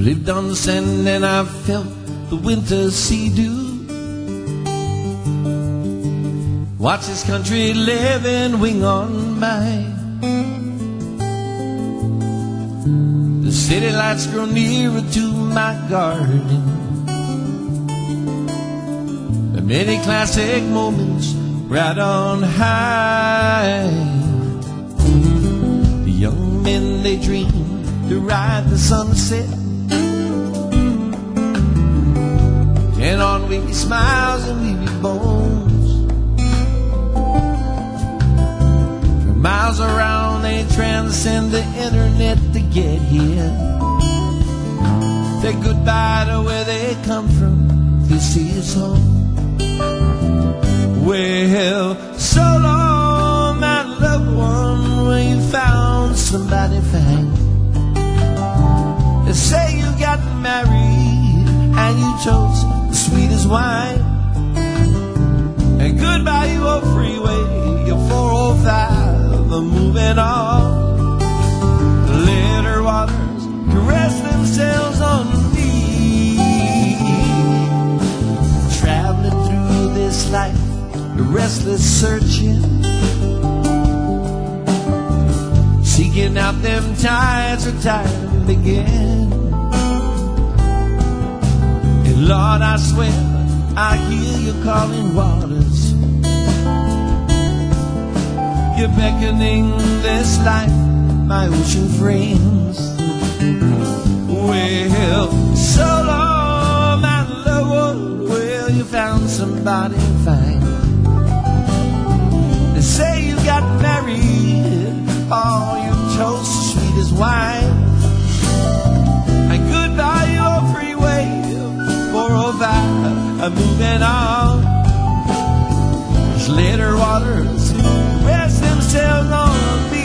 lived on the sand and I felt the winter sea dew. Watch this country live and wing on by. The city lights grow nearer to my garden. The many classic moments right on high. The young men, they dream to ride the sunset. And on weepy smiles and weepy bones. For miles around they transcend the internet to get here. Say goodbye to where they come from. This is home. Well, so long, my loved one, when you found somebody fine. They say you got married and you chose the sweetest wine. And goodbye, you old freeway, your 405, I'm moving on. The litter waters caress themselves on me. Traveling through this life, the restless searching, seeking out them tides are tired to begin. And Lord, I swear I hear you calling waters. You're beckoning this life, my ocean friends. Well, so long, my loved one, well, you found somebody fine. They say you got married, oh, you chose the sweetest wine. And goodbye, your freeway, 405, I'm moving on. These later waters rest themselves on me.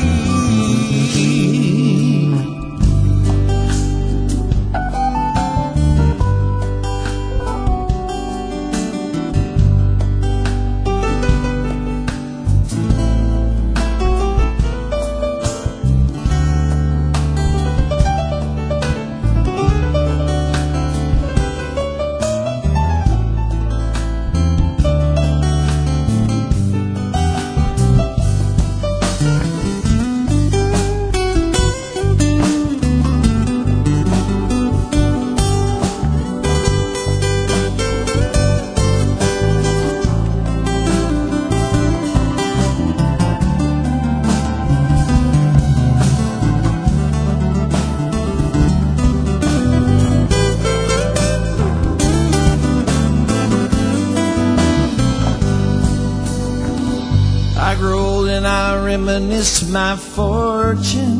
Reminisce my fortune,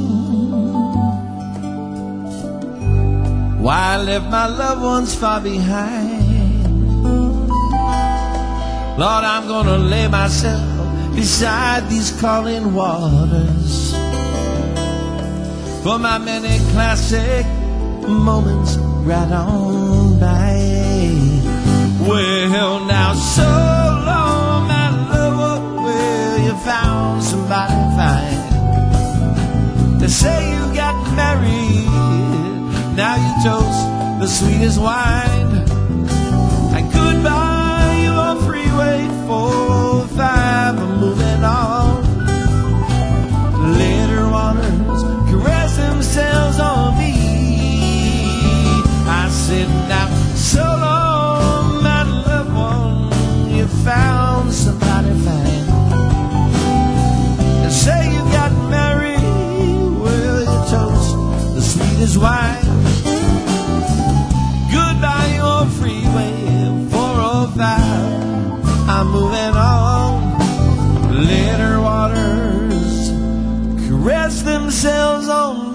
why I left my loved ones far behind. Lord, I'm gonna lay myself beside these calling waters for my many classic moments right on by. Well, now so long, my loved one, well, you found somebody fine. They say you got married, now you toast the sweetest wine. And goodbye, you old freeway 405, I'm moving on. Later waters caress themselves on me. I said, now so long, my loved one, you found somebody fine. They say you got married, well, you toast the sweetest wine. Goodbye, your freeway 405, I'm moving on. Later waters caress themselves on